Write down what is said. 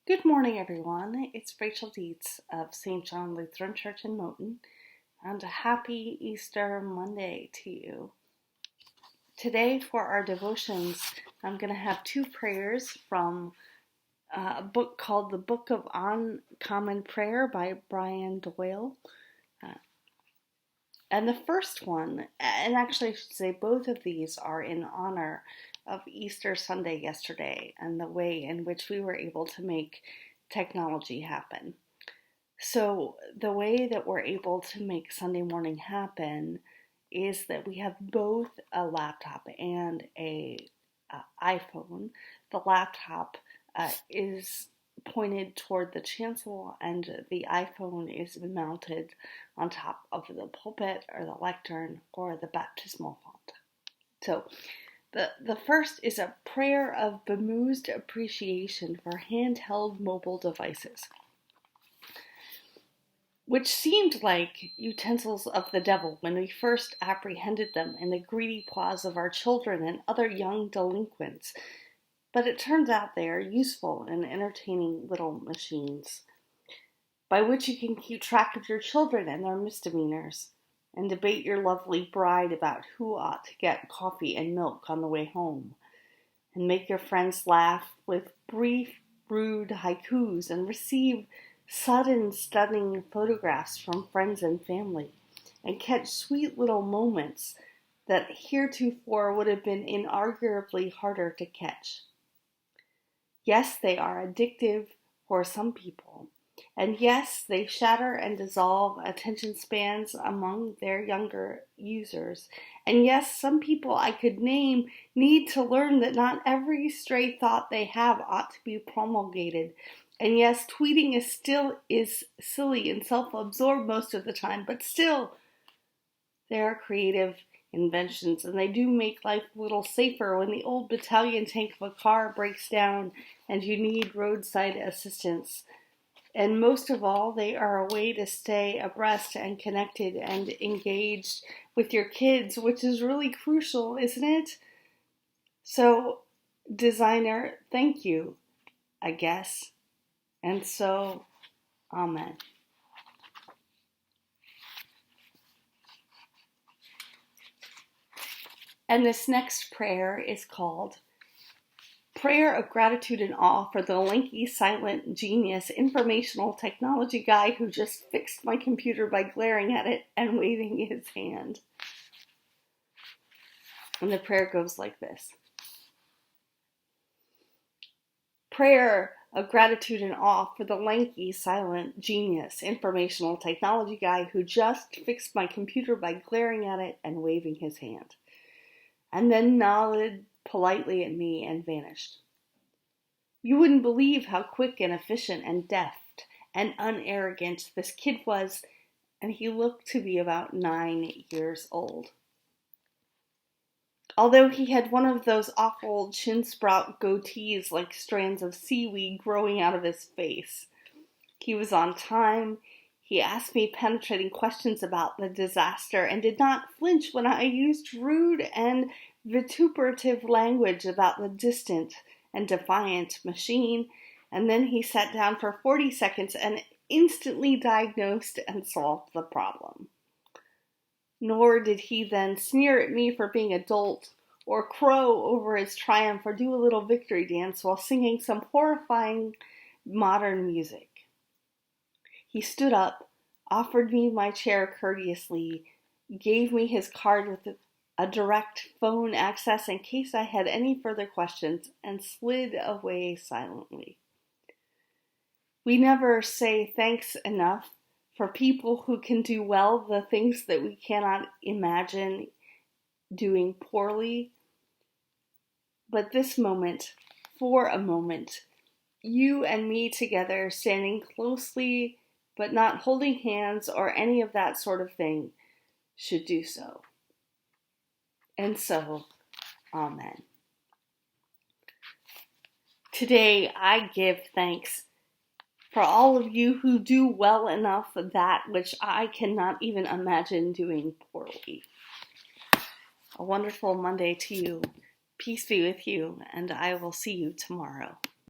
Good morning, everyone. It's Rachel Dietz of St. John Lutheran Church in Moton, and a happy Easter Monday to you. Today, for our devotions, I'm going to have two prayers from a book called The Book of Uncommon Prayer by Brian Doyle. And the first one, and actually I should say both of these are in honor of Easter Sunday yesterday and the way in which we were able to make technology happen. So the way that we're able to make Sunday morning happen is that we have both a laptop and a iPhone. The laptop is pointed toward the chancel, and the iPhone is mounted on top of the pulpit or the lectern or the baptismal font. So the first is a prayer of bemused appreciation for handheld mobile devices, which seemed like utensils of the devil when we first apprehended them in the greedy paws of our children and other young delinquents. But it turns out they are useful and entertaining little machines by which you can keep track of your children and their misdemeanors, and debate your lovely bride about who ought to get coffee and milk on the way home, and make your friends laugh with brief, rude haikus, and receive sudden, stunning photographs from friends and family, and catch sweet little moments that heretofore would have been inarguably harder to catch. Yes, they are addictive for some people, and yes, they shatter and dissolve attention spans among their younger users. And yes, some people I could name need to learn that not every stray thought they have ought to be promulgated. And yes, tweeting is silly and self-absorbed most of the time, but still, they are creative inventions, and they do make life a little safer when the old battalion tank of a car breaks down and you need roadside assistance. And most of all, they are a way to stay abreast and connected and engaged with your kids, which is really crucial, isn't it? So, designer, thank you, I guess. And so, amen. And this next prayer is called Prayer of Gratitude and Awe for the lanky, silent, genius, informational technology guy who just fixed my computer by glaring at it and waving his hand. And the prayer goes like this. Prayer of gratitude and awe for the lanky, silent, genius, informational technology guy who just fixed my computer by glaring at it and waving his hand, and then nodded politely at me and vanished. You wouldn't believe how quick and efficient and deft and unarrogant this kid was, and he looked to be about 9 years old. Although he had one of those awful chin-sprout goatees like strands of seaweed growing out of his face. He was on time. He asked me penetrating questions about the disaster and did not flinch when I used rude and vituperative language about the distant and defiant machine. And then he sat down for 40 seconds and instantly diagnosed and solved the problem. Nor did he then sneer at me for being a dolt, or crow over his triumph, or do a little victory dance while singing some horrifying modern music. He stood up, offered me my chair courteously, gave me his card with a direct phone access in case I had any further questions, and slid away silently. We never say thanks enough for people who can do well the things that we cannot imagine doing poorly. But this moment, for a moment, you and me together, standing closely but not holding hands or any of that sort of thing, should do so. And so, amen. Today I give thanks for all of you who do well enough that which I cannot even imagine doing poorly. A wonderful Monday to you. Peace be with you, and I will see you tomorrow.